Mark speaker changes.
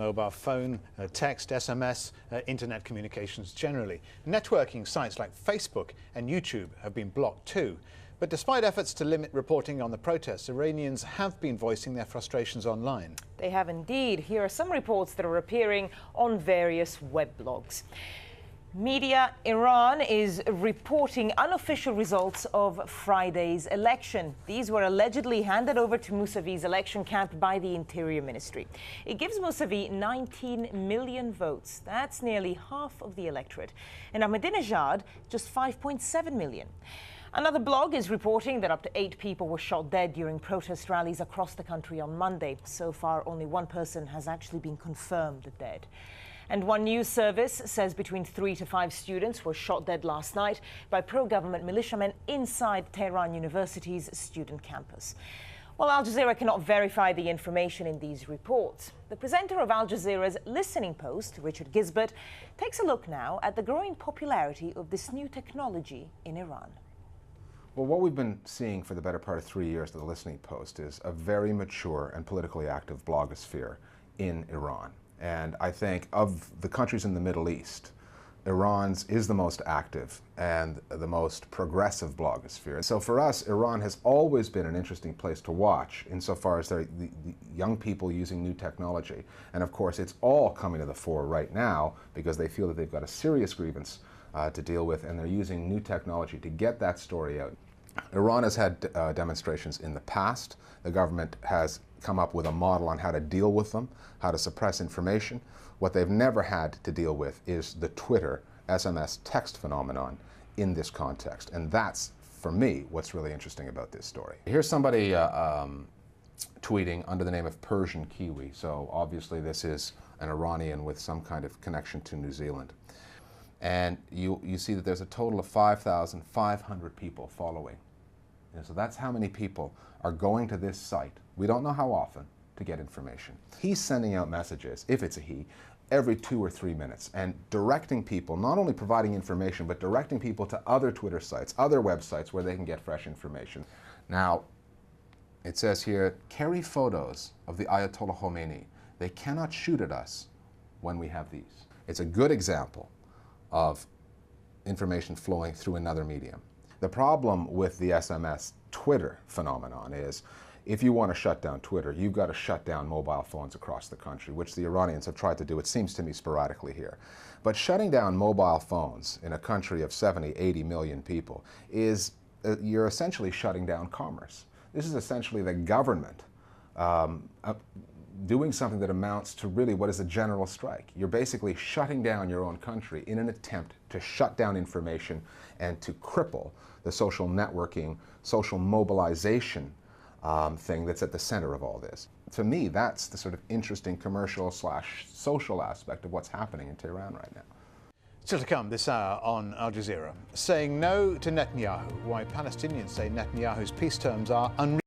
Speaker 1: mobile phone, text, SMS, internet communications generally. Networking sites like Facebook and YouTube have been blocked too. But despite efforts to limit reporting on the protests, Iranians have been voicing their frustrations online.
Speaker 2: They have indeed. Here are some reports that are appearing on various web blogs. Media Iran is reporting unofficial results of Friday's election. These were allegedly handed over to Mousavi's election camp by the Interior Ministry. It gives Mousavi 19 million votes. That's nearly half of the electorate. And Ahmadinejad just 5.7 million. Another blog is reporting that up to 8 people were shot dead during protest rallies across the country on Monday. So far, only 1 person has actually been confirmed dead. And one news service says between 3 to 5 students were shot dead last night by pro-government militiamen inside Tehran University's student campus. Well, Al Jazeera cannot verify the information in these reports. The presenter of Al Jazeera's Listening Post, Richard Gisbert, takes a look now at the growing popularity of this new technology in Iran.
Speaker 3: Well, what we've been seeing for the better part of 3 years at the Listening Post is a very mature and politically active blogosphere in Iran. And I think of the countries in the Middle East, Iran's is the most active and the most progressive blogosphere. So for us, Iran has always been an interesting place to watch insofar as the young people using new technology. And of course, it's all coming to the fore right now because they feel that they've got a serious grievance to deal with, and they're using new technology to get that story out. Iran has had demonstrations in the past. The government has come up with a model on how to deal with them, how to suppress information. What they've never had to deal with is the Twitter SMS text phenomenon in this context. And that's, for me, what's really interesting about this story. Here's somebody tweeting under the name of Persian Kiwi. So obviously this is an Iranian with some kind of connection to New Zealand. And you see that there's a total of 5,500 people following. And so that's how many people are going to this site. We don't know how often to get information. He's sending out messages, if it's a he, every 2 or 3 minutes and directing people, not only providing information, but directing people to other Twitter sites, other websites where they can get fresh information. Now, it says here, carry photos of the Ayatollah Khomeini. They cannot shoot at us when we have these. It's a good example of information flowing through another medium. The problem with the SMS Twitter phenomenon is if you want to shut down Twitter, you've got to shut down mobile phones across the country, which the Iranians have tried to do, it seems to me, sporadically here. But shutting down mobile phones in a country of 70, 80 million people is, you're essentially shutting down commerce. This is essentially the government doing something that amounts to really what is a general strike. You're basically shutting down your own country in an attempt to shut down information and to cripple the social networking, social mobilization thing that's at the center of all this. To me, that's the sort of interesting commercial / social aspect of what's happening in Tehran right now.
Speaker 1: Still to come this hour on Al Jazeera. Saying no to Netanyahu, why Palestinians say Netanyahu's peace terms are unreasonable.